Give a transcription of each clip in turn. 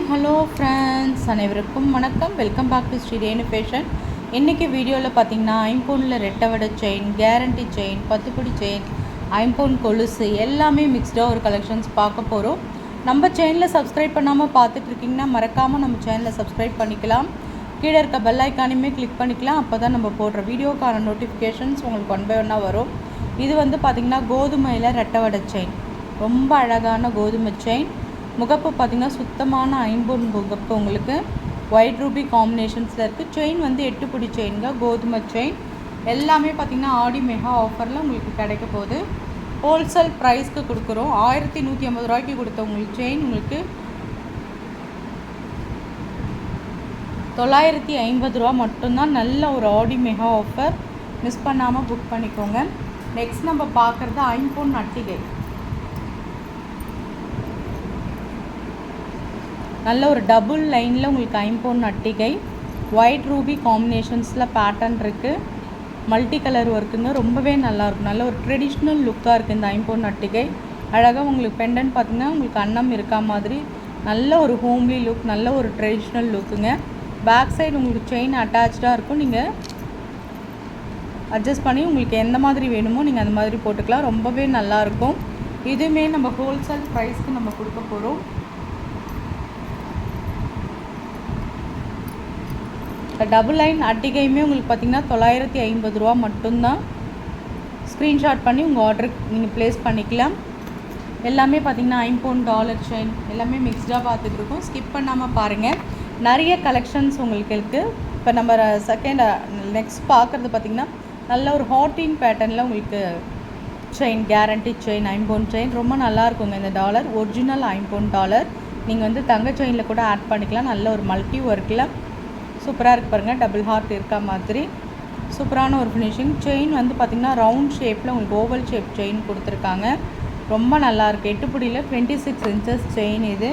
Hello friends, அனைவருக்கும் வணக்கம். Welcome back to Shri Renu fashion. இன்றைக்கி வீடியோவில் பார்த்தீங்கன்னா ஐம்பொனில் ரெட்டவடை செயின், கேரண்டி செயின், பத்துப்படி செயின், ஐம்பொன் கொலுசு எல்லாமே மிக்ஸ்டாக ஒரு கலெக்ஷன்ஸ் பார்க்க போகிறோம். நம்ம சேனலை சப்ஸ்கிரைப் பண்ணாமல் பார்த்துட்ருக்கிங்கன்னா மறக்காமல் நம்ம சேனலை சப்ஸ்கிரைப் பண்ணிக்கலாம். கீழே இருக்க பெல் ஐக்கானையுமே கிளிக் பண்ணிக்கலாம். அப்போ தான் நம்ம போடுற வீடியோக்கான நோட்டிஃபிகேஷன்ஸ் உங்களுக்கு ஒன் பை ஒன்னாக வரும். இது வந்து பார்த்திங்கன்னா கோதுமையில் ரெட்டவடை செயின், ரொம்ப அழகான கோதுமை செயின். முகப்பு பார்த்திங்கன்னா சுத்தமான ஐம்பொன் முகப்பு, உங்களுக்கு ஒயிட் ரூபி காம்பினேஷன்ஸில் இருக்குது. செயின் வந்து 8 பிடி செயின்ங்க, கோதுமை செயின். எல்லாமே பார்த்திங்கன்னா ஆடி மெகா ஆஃபரில் உங்களுக்கு கிடைக்க போகுது. ஹோல்சேல் ப்ரைஸ்க்கு கொடுக்குறோம். 1150 ரூபாய்க்கு கொடுத்த உங்களுக்கு செயின் உங்களுக்கு 950 ரூபா மட்டும்தான். நல்ல ஒரு ஆடி மெகா ஆஃபர், மிஸ் பண்ணாமல் புக் பண்ணிக்கோங்க. நெக்ஸ்ட் நம்ம பார்க்குறது ஐம்பொன் அட்டிகை. நல்ல ஒரு டபுள் லைனில் உங்களுக்கு ஐம்பொன் அட்டிகை, ஒயிட் ரூபி காம்பினேஷன்ஸில் பேட்டர்ன் இருக்குது. மல்டி கலர் ஒர்க்குங்க, ரொம்பவே நல்லாயிருக்கும். நல்ல ஒரு ட்ரெடிஷ்னல் லுக்காக இருக்குது இந்த ஐம்பொன் அட்டிகை. அழகாக உங்களுக்கு பெண்டன் பார்த்திங்கன்னா உங்களுக்கு அன்னம் இருக்கா மாதிரி நல்ல ஒரு ஹோம்லி லுக், நல்ல ஒரு ட்ரெடிஷ்னல் லுக்குங்க. பேக் சைடு உங்களுக்கு செயின் அட்டாச்சாக இருக்கும். நீங்கள் அட்ஜஸ்ட் பண்ணி உங்களுக்கு எந்த மாதிரி வேணுமோ நீங்கள் அந்த மாதிரி போட்டுக்கலாம். ரொம்பவே நல்லாயிருக்கும். இதுவுமே நம்ம ஹோல்சேல் ப்ரைஸ்க்கு நம்ம கொடுக்க போகிறோம். டபுள் லைன் அட்டிகையுமே உங்களுக்கு பார்த்திங்கன்னா 950 ரூபா மட்டும்தான். ஸ்க்ரீன்ஷாட் பண்ணி உங்கள் ஆர்டர் நீங்கள் ப்ளேஸ் பண்ணிக்கலாம். எல்லாமே பார்த்திங்கன்னா ஐம்பொன் டாலர் செயின் எல்லாமே மிக்ஸ்டாக பார்த்துட்டு இருக்கோம். ஸ்கிப் பண்ணாமல் பாருங்கள், நிறைய கலெக்ஷன்ஸ் உங்களுக்கு இருக்குது. இப்போ நம்ம நெக்ஸ்ட் பார்க்குறது பார்த்திங்கன்னா நல்ல ஒரு ஹாட்டின் பேட்டர்னில் உங்களுக்கு செயின், கேரண்டி செயின், ஐம்பொன் செயின் ரொம்ப நல்லாயிருக்குங்க. இந்த டாலர் ஒரிஜினல் ஐம்பொன் டாலர். நீங்கள் வந்து தங்க செயினில் கூட ஆட் பண்ணிக்கலாம். நல்ல ஒரு மல்டி ஒர்க்கில் சூப்பராக இருக்குது பாருங்கள். டபுள் ஹார்ட் இருக்கா மாதிரி சூப்பரான ஒரு ஃபினிஷிங். செயின் வந்து பார்த்திங்கன்னா ரவுண்ட் ஷேப்பில் உங்களுக்கு ஓவல் ஷேப் செயின் கொடுத்துருக்காங்க. ரொம்ப நல்லாயிருக்கு. 8 பிடியில் 26 இன்ச்சஸ் செயின் இது.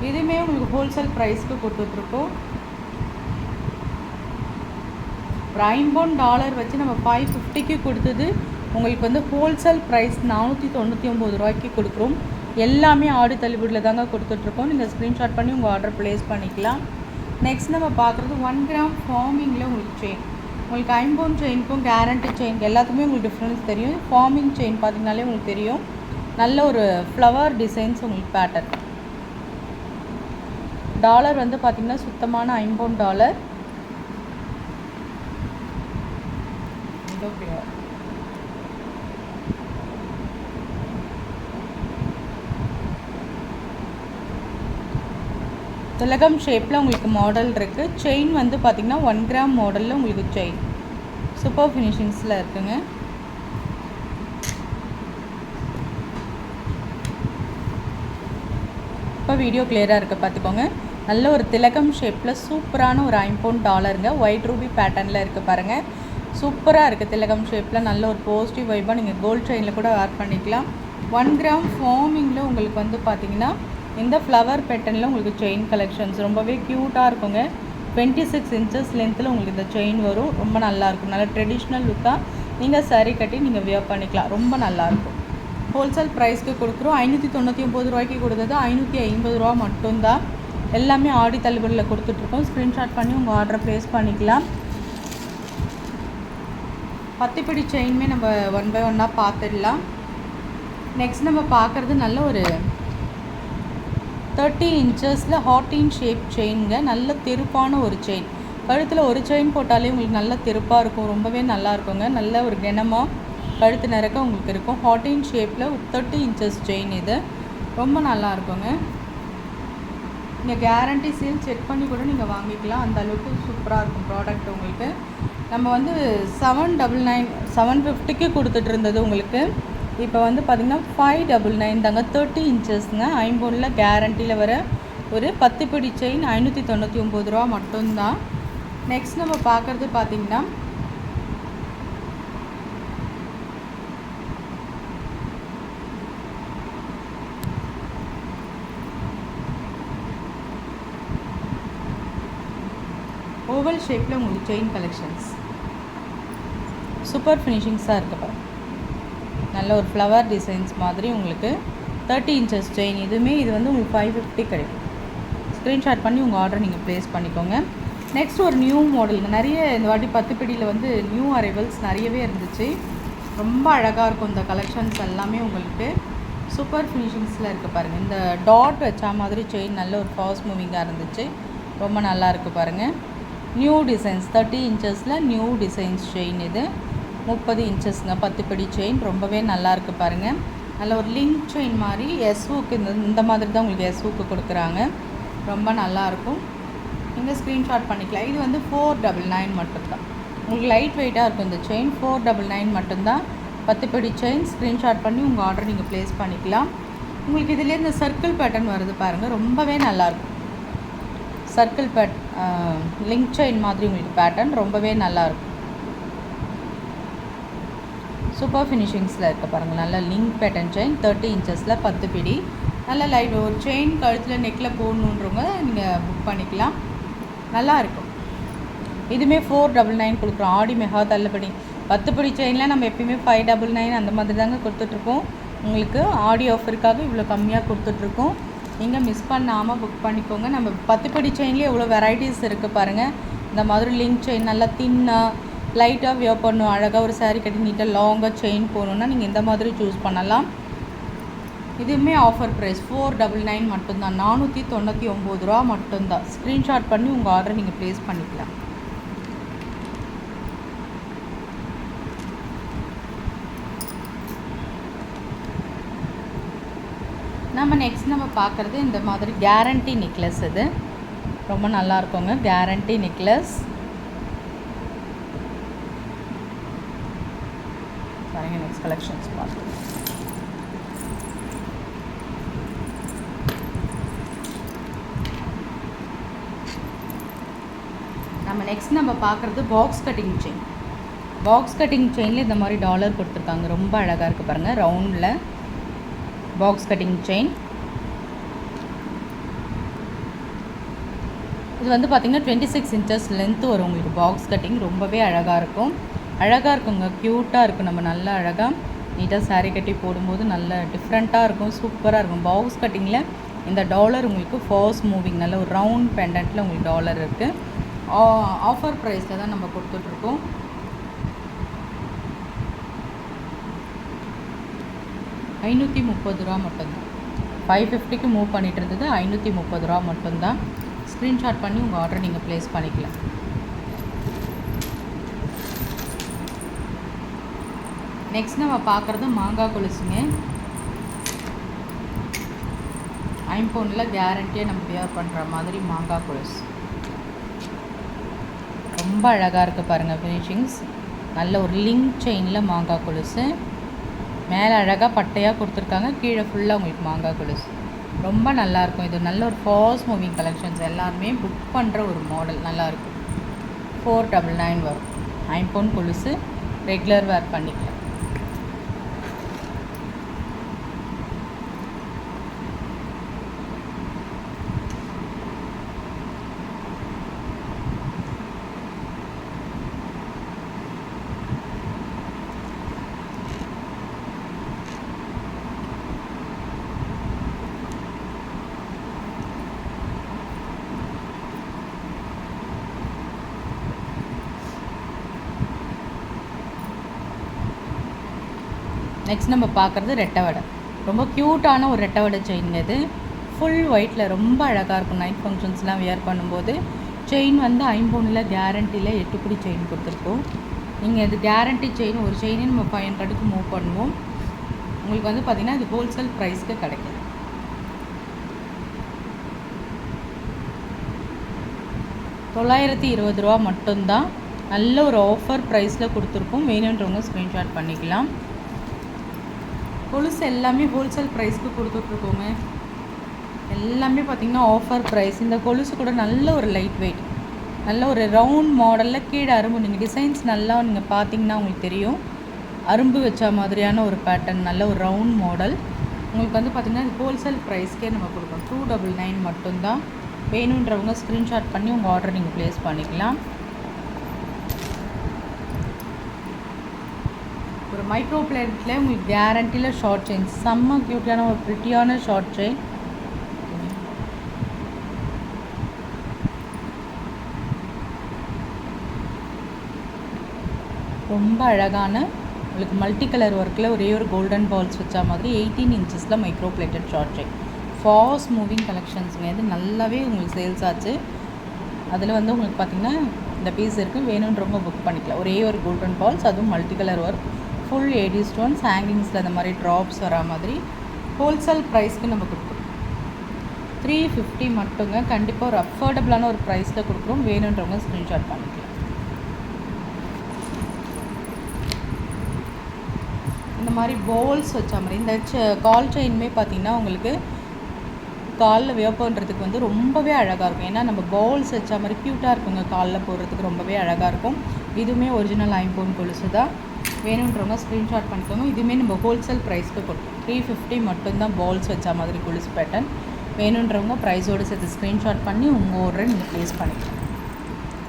இதுவுமே உங்களுக்கு ஹோல்சேல் ப்ரைஸ்க்கு கொடுத்துட்ருக்கோம். ஒரு ஐம்பொன் டாலர் வச்சு நம்ம 550க்கு கொடுத்தது உங்களுக்கு வந்து ஹோல்சேல் ப்ரைஸ் 499 ரூபாய்க்கு கொடுக்குறோம். எல்லாமே ஆடி தள்ளுபடியில் தாங்க கொடுத்துட்ருக்கோம். நீங்கள் ஸ்க்ரீன்ஷாட் பண்ணி உங்கள் ஆர்டர் ப்ளேஸ் பண்ணிக்கலாம். நெக்ஸ்ட் நம்ம பார்க்குறது 1 கிராம் ஃபார்மிங்கில் உங்களுக்கு செயின். உங்களுக்கு ஐம்பொன் செயினுக்கும் கேரண்டி செயின் எல்லாத்துக்குமே உங்களுக்கு டிஃப்ரென்ஸ் தெரியும். ஃபார்மிங் செயின் பார்த்திங்கனாலே உங்களுக்கு தெரியும். நல்ல ஒரு ஃப்ளவர் டிசைன்ஸ் உங்களுக்கு பேட்டர்ன். டாலர் வந்து பார்த்திங்கன்னா சுத்தமான ஐம்பொன் டாலர். திலகம் ஷேப்பில் உங்களுக்கு மாடல் இருக்குது. செயின் வந்து பார்த்திங்கன்னா 1 கிராம் மாடலில் உங்களுக்கு செயின் சூப்பர் ஃபினிஷிங்ஸில் இருக்குங்க. இப்போ வீடியோ கிளியராக இருக்குது பார்த்துக்கோங்க. நல்ல ஒரு திலகம் ஷேப்பில் சூப்பரான ஒரு ஐம்பொன் டாலருங்க. ஒயிட் ரூபி பேட்டர்னில் இருக்குது பாருங்கள். சூப்பராக இருக்குது. திலகம் ஷேப்பில் நல்ல ஒரு பாசிட்டிவ் வைப்பாக நீங்கள் கோல்ட் செயினில் கூட வேர் பண்ணிக்கலாம். 1 கிராம் ஃபார்மிங்கில் உங்களுக்கு வந்து பார்த்திங்கன்னா இந்த ஃப்ளவர் பேட்டர்னில் உங்களுக்கு செயின் கலெக்ஷன்ஸ் ரொம்பவே க்யூட்டாக இருக்குங்க. 26 இன்ச்சஸ் லென்த்தில் உங்களுக்கு இந்த செயின் வரும். ரொம்ப நல்லாயிருக்கும். நல்ல ட்ரெடிஷ்னல் லுக்காக நீங்கள் சாரீ கட்டி நீங்கள் வியர் பண்ணிக்கலாம். ரொம்ப நல்லாயிருக்கும். ஹோல்சேல் ப்ரைஸ்க்கு கொடுக்குறோம். 599 ரூபாய்க்கு கொடுத்தது 550 ரூபா மட்டும்தான். எல்லாமே ஆடி தள்ளுபடியில் கொடுத்துட்ருக்கோம். ஸ்க்ரீன்ஷாட் பண்ணி உங்கள் ஆர்டரை ப்ளேஸ் பண்ணிக்கலாம். 10 பிடி செயினுமே நம்ம ஒன் பை ஒன்னாக பார்த்துடலாம். நெக்ஸ்ட் நம்ம பார்க்குறது நல்ல ஒரு 30 இன்ச்சஸில் ஹாட்டின் ஷேப் செயினுங்க. நல்ல தெருப்பான ஒரு செயின். கழுத்தில் ஒரு செயின் போட்டாலே உங்களுக்கு நல்ல தெருப்பாக இருக்கும். ரொம்பவே நல்லா இருக்குங்க. நல்ல ஒரு கனமாக கழுத்து நிறக்க உங்களுக்கு இருக்கும். ஹாட்டின் ஷேப்பில் 30 இன்ச்சஸ் செயின் இது ரொம்ப நல்லா இருக்குங்க. நீங்கள் கேரண்டி சீல் செக் பண்ணி கூட நீங்கள் வாங்கிக்கலாம். அந்த அளவுக்கு சூப்பராக இருக்கும் ப்ராடக்ட். உங்களுக்கு நம்ம வந்து 750க்கு கொடுத்துட்டு இருந்தது உங்களுக்கு இப்போ வந்து பார்த்திங்கன்னா 599 தாங்க. 30 இன்ச்சஸ்ங்க. ஐம்பொனில் கேரண்டியில் வர ஒரு 10 பிடி செயின் 599 ரூபா மட்டும்தான். நெக்ஸ்ட் நம்ம பார்க்குறது பார்த்திங்கன்னா ஓவல் ஷேப்பில் உங்களுக்கு செயின் கலெக்ஷன்ஸ் சூப்பர் ஃபினிஷிங்ஸாக இருக்குது பாருங்கள். நல்ல ஒரு ஃப்ளவர் டிசைன்ஸ் மாதிரி உங்களுக்கு 30 இன்ச்சஸ் செயின். இதுவுமே இது வந்து உங்களுக்கு 550 கிடைக்கும். ஸ்க்ரீன்ஷாட் பண்ணி உங்கள் ஆர்டர் நீங்கள் ப்ளேஸ் பண்ணிக்கோங்க. நெக்ஸ்ட் ஒரு நியூ மாடலுங்க. நிறைய இந்த வாட்டி 10 பிடியில் வந்து நியூ அரைவல்ஸ் நிறையவே இருந்துச்சு. ரொம்ப அழகாக இருக்கும் இந்த கலெக்ஷன்ஸ் எல்லாமே. உங்களுக்கு சூப்பர் ஃபினிஷிங்ஸில் இருக்குது பாருங்கள். இந்த டாட் வச்சா மாதிரி செயின் நல்ல ஒரு ஃபாஸ்ட் மூவிங்காக இருந்துச்சு. ரொம்ப நல்லா இருக்குது பாருங்கள். நியூ டிசைன்ஸ் 30 இன்ச்சஸில் நியூ டிசைன்ஸ் செயின். இது 30 இன்ச்சஸ்ங்க 10 பிடி செயின். ரொம்பவே நல்லா இருக்குது பாருங்கள். நல்ல ஒரு லிங்க் செயின் மாதிரி எஸ்வுக்கு இந்த மாதிரி தான் உங்களுக்கு எஸ்வுக்கு கொடுக்குறாங்க. ரொம்ப நல்லாயிருக்கும். நீங்கள் ஸ்க்ரீன்ஷாட் பண்ணிக்கலாம். இது வந்து 499 மட்டும்தான். உங்களுக்கு லைட் வெயிட்டாக இருக்கும் இந்த செயின். 499 மட்டும்தான் 10 பிடி செயின். ஸ்க்ரீன்ஷாட் பண்ணி உங்கள் ஆர்டர் நீங்கள் ப்ளேஸ் பண்ணிக்கலாம். உங்களுக்கு இதிலே இந்த சர்க்கிள் பேட்டர்ன் வருது பாருங்கள். ரொம்பவே நல்லாயிருக்கும். சர்க்கிள் லிங்க் செயின் மாதிரி உங்களுக்கு பேட்டர்ன் ரொம்பவே நல்லாயிருக்கும். சூப்பர் ஃபினிஷிங்ஸில் இருக்க பாருங்கள். நல்ல லிங்க் பேட்டர்ன் செயின் 30 இன்ச்சஸில் 10 பிடி. நல்ல லைட் ஒரு செயின் கழுத்தில் நெக்கில் போடணுன்றவங்க நீங்கள் புக் பண்ணிக்கலாம். நல்லாயிருக்கும். இதுவுமே 499 கொடுக்குறோம். ஆடி மெகா தள்ளுபடி. 10 பிடி செயினில் நம்ம எப்பயுமே 599 அந்த மாதிரி தாங்க கொடுத்துட்ருக்கோம். உங்களுக்கு ஆடி ஆஃபருக்காக இவ்வளோ கம்மியாக கொடுத்துட்ருக்கோம். நீங்கள் மிஸ் பண்ணாமல் புக் பண்ணிக்கோங்க. நம்ம 10 பிடி செயின்லேயே எவ்வளோ வெரைட்டிஸ் இருக்குது பாருங்கள். இந்த மாதிரி லிங்க் செயின் நல்லா தின்னாக லைட்டாக வியர் பண்ணணும். அழகாக ஒரு சாரீ கட்டி நீட்டாக லாங்காக செயின் போகணுன்னா நீங்கள் இந்த மாதிரி சூஸ் பண்ணலாம். இதுவுமே ஆஃபர் ப்ரைஸ் 499 மட்டும்தான். 499 ரூபா மட்டும்தான். ஸ்க்ரீன்ஷாட் பண்ணி உங்கள் ஆர்டர் நீங்கள் ப்ளேஸ் பண்ணிக்கலாம். நம்ம நெக்ஸ்ட் நம்ம பார்க்குறது இந்த மாதிரி கேரண்டி நெக்லஸ். இது ரொம்ப நல்லா இருக்குங்க. கேரண்டி நெக்லஸ் பாருங்கள். நெக்ஸ்ட் கலெக்ஷன்ஸ் பார்க்கலாம். நம்ம பார்க்குறது box cutting chain. Box cutting செயினில் இந்த மாதிரி டாலர் கொடுத்துருக்காங்க. ரொம்ப அழகாக இருக்குது பாருங்கள். ரவுண்டில் பாக்ஸ் கட்டிங் செயின். இது வந்து பார்த்திங்கன்னா 26 இன்ச்சஸ் லென்த்து வரும் உங்களுக்கு. பாக்ஸ் கட்டிங் ரொம்பவே அழகாக இருக்கும். அழகாக இருக்குங்க. க்யூட்டாக இருக்கும். நம்ம நல்லா அழகாக நீட்டாக சாரீ கட்டி போடும்போது நல்ல டிஃப்ரெண்ட்டாக இருக்கும். சூப்பராக இருக்கும். பாக்ஸ் கட்டிங்கில் இந்த டாலர் உங்களுக்கு ஃபாஸ்ட் மூவிங் நல்ல ஒரு ரவுண்ட் பெண்டன்ட்டில் உங்களுக்கு டாலர் இருக்குது. ஆஃபர் ப்ரைஸில் தான் நம்ம கொடுத்துட்ருக்கோம். ₹530 மட்டும்தான். 550க்கு மூவ் பண்ணிகிட்டு இருந்தது. ₹530 மட்டும்தான். ஸ்க்ரீன்ஷாட் பண்ணி உங்கள் ஆர்டர் நீங்கள் ப்ளேஸ் பண்ணிக்கலாம். நெக்ஸ்ட் நம்ம பார்க்குறது மாங்காய் கொலுசுங்க. ஐம்பொன்னில் கேரண்டியாக நம்ம வியர் பண்ணுற மாதிரி மாங்காய் கொலுசு. ரொம்ப அழகாக இருக்குது பாருங்கள் ஃபினிஷிங்ஸ். நல்ல ஒரு லிங்க் செயினில் மாங்காய் கொலுசு. மேலே அழகாக பட்டையாக கொடுத்துருக்காங்க. கீழே ஃபுல்லாக உங்களுக்கு மாங்காய் கொலுசு. ரொம்ப நல்லாயிருக்கும். இது நல்ல ஒரு ஃபாஸ்ட் மூவிங் கலெக்ஷன்ஸ். எல்லாருமே புக் பண்ணுற ஒரு மாடல். நல்லாயிருக்கும். 499 வரும். ஐம்பொன் கொலுசு ரெகுலர் வேர் பண்ணிக்கலாம். நெக்ஸ்ட் நம்ம பார்க்குறது ரெட்டை வடை. ரொம்ப க்யூட்டான ஒரு ரெட்டை வடை செயின்ங்க. இது ஃபுல் ஒயிட்டில் ரொம்ப அழகாக இருக்கும். நைட் ஃபங்க்ஷன்ஸ்லாம் வியர் பண்ணும்போது. செயின் வந்து ஐம்பொன்னில் கேரண்டியில் 8 பிடி செயின் கொடுத்துருக்கோம். நீங்கள் இது கேரண்டி செயின். ஒரு செயினே நம்ம 500க்கு மூவ் பண்ணுவோம். உங்களுக்கு வந்து பார்த்திங்கன்னா இது ஹோல்சேல் ப்ரைஸ்க்கு கிடைக்கும். ₹920 மட்டும்தான். நல்ல ஒரு ஆஃபர் ப்ரைஸில் கொடுத்துருக்கோம். வேணுன்றவங்க ஸ்க்ரீன்ஷாட் பண்ணிக்கலாம். கொலுசு எல்லாமே ஹோல்சேல் ப்ரைஸ்க்கு கொடுத்துட்ருக்கோங்க. எல்லாமே பார்த்திங்கன்னா ஆஃபர் ப்ரைஸ். இந்த கொலுசு கூட நல்ல ஒரு லைட் வெயிட், நல்ல ஒரு ரவுண்ட் மாடலில் கீழே அரும்பு. நீங்கள் டிசைன்ஸ் நல்லா நீங்கள் பார்த்தீங்கன்னா உங்களுக்கு தெரியும். அரும்பு வச்ச மாதிரியான ஒரு பேட்டர்ன். நல்ல ஒரு ரவுண்ட் மாடல். உங்களுக்கு வந்து பார்த்திங்கன்னா ஹோல்சேல் ப்ரைஸ்க்கே நம்ம கொடுப்போம். 299 மட்டும்தான். வேணுன்றவங்க ஸ்க்ரீன்ஷாட் பண்ணி உங்கள் ஆர்டர் நீங்கள் ப்ளேஸ் பண்ணிக்கலாம். ஒரு மைக்ரோ பிளேட்டில் உங்களுக்கு கேரண்டியில் ஷார்ட் செயின். செம்ம க்யூட்டான ஒரு ப்ரிட்டியான ஷார்ட் செயின். ரொம்ப அழகான உங்களுக்கு மல்டி கலர் ஒர்க்கில் ஒரே ஒரு கோல்டன் பால்ஸ் வச்ச மாதிரி 18 இன்ச்சஸில் micro plated short chain. Fast moving கலெக்ஷன்ஸுங்க. இது நல்லாவே உங்களுக்கு சேல்ஸ் ஆச்சு. அதில் வந்து உங்களுக்கு பார்த்திங்கன்னா இந்த பீஸ் இருக்குது, வேணுன்றவங்க புக் பண்ணிக்கலாம். ஒரே ஒரு கோல்டன் பால்ஸ், அதுவும் multi colour work, full AD stones, ஹேங்கிங்ஸில் அந்த மாதிரி ட்ராப்ஸ் வரா மாதிரி ஹோல்சேல் ப்ரைஸ்க்கு நம்ம கொடுக்குறோம். 350 மட்டுங்க. கண்டிப்பாக ஒரு அஃபோர்டபுளான ஒரு ப்ரைஸில் கொடுக்குறோம். வேணுன்றவங்க ஸ்க்ரீன்ஷாட் பண்ணிக்கலாம். இந்த மாதிரி பால்ஸ் வச்ச மாதிரி இந்த கால் செயினுமே பார்த்திங்கன்னா உங்களுக்கு காலில் வியர் பண்ணுறதுக்கு வந்து ரொம்பவே அழகாக இருக்கும். ஏன்னா நம்ம பால்ஸ் வச்ச மாதிரி க்யூட்டாக இருக்குங்க, காலில் போடுறதுக்கு ரொம்பவே அழகாக இருக்கும். இதுவுமே ஒரிஜினல் ஐம்பொன் கொலுசு தான். வேணுன்றவங்க ஸ்க்ரீன்ஷாட் பண்ணிக்கோங்க. இதுவுமே நம்ம ஹோல்சேல் ப்ரைஸ்க்கு கொடுக்கும். 350 மட்டும்தான் பால்ஸ் வச்ச மாதிரி கொலுசு பேட்டர்ன். வேணுன்றவங்க ப்ரைஸோடு சேர்த்து ஸ்க்ரீன்ஷாட் பண்ணி உங்கள் ஆர்டரை நீங்கள் ப்ளேஸ் பண்ணிக்கலாம்.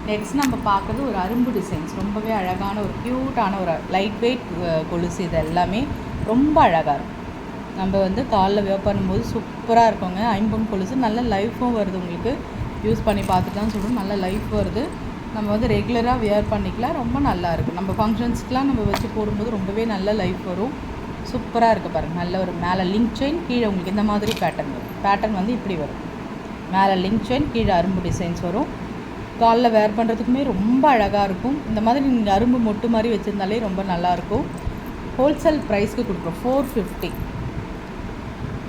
நெக்ஸ்ட் நம்ம பார்க்குறது ஒரு அரும்பு டிசைன்ஸ். ரொம்பவே அழகான ஒரு க்யூட்டான ஒரு லைட் வெயிட் கொலுசு. இது எல்லாமே ரொம்ப அழகாக இருக்கும். நம்ம வந்து காலில் வியர் பண்ணும்போது சூப்பராக இருக்குங்க. ஐம்பொன் கொலுசு நல்ல லைஃப்பும் வருது. உங்களுக்கு யூஸ் பண்ணி பார்த்துட்டு தான் சொல்கிறோம், நல்ல லைஃப் வருது. நம்ம வந்து ரெகுலராக வியர் பண்ணிக்கலாம். ரொம்ப நல்லா இருக்கும். நம்ம ஃபங்க்ஷன்ஸ்க்கெலாம் நம்ம வச்சு போடும்போது ரொம்பவே நல்ல லைஃப் வரும். சூப்பராக இருக்குது பாருங்கள். நல்ல ஒரு மேலே லிங்க் செயின், கீழே உங்களுக்கு இந்த மாதிரி பேட்டர்ன் வரும். பேட்டர்ன் வந்து இப்படி வரும். மேலே லிங்க் செயின், கீழே அரும்பு டிசைன்ஸ் வரும். காலில் வேர் பண்ணுறதுக்குமே ரொம்ப அழகாக இருக்கும். இந்த மாதிரி நீங்கள் அரும்பு மொட்டு மாதிரி வச்சுருந்தாலே ரொம்ப நல்லாயிருக்கும். ஹோல்சேல் ப்ரைஸ்க்கு கொடுக்குறோம்.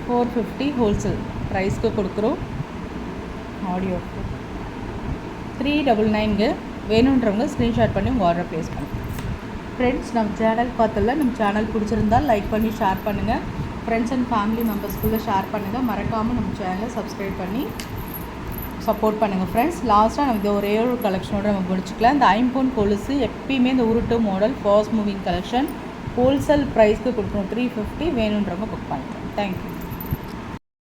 450 ஹோல்சேல் ப்ரைஸ்க்கு கொடுக்குறோம். ஆடியோ 399ங்க. வேணுன்றவங்க ஸ்க்ரீன்ஷாட் பண்ணி உங்கள் ஆர்டரை ப்ளேஸ் பண்ணுங்கள். ஃப்ரெண்ட்ஸ், நம்ம சேனல் பார்த்தல நம்ம சேனல் பிடிச்சிருந்தால் லைக் பண்ணி ஷேர் பண்ணுங்கள். ஃப்ரெண்ட்ஸ் அண்ட் ஃபேமிலி மெம்பர்ஸ்குள்ளே ஷேர் பண்ணுங்கள். மறக்காமல் நம்ம சேனலை சப்ஸ்கிரைப் பண்ணி சப்போர்ட் பண்ணுங்கள். ஃப்ரெண்ட்ஸ், லாஸ்ட்டாக நம்ம இது ஒரே ஒரு கலெக்ஷனோடு நம்ம முடிச்சுக்கலாம். இந்த ஐம்பொன் கொலுசு எப்பயுமே இந்த உருட்டு model fast moving collection wholesale ப்ரைஸ்க்கு கொடுக்கணும். 350. வேணுன்றவங்க புக் பண்ணிக்கலாம். தேங்க்யூ.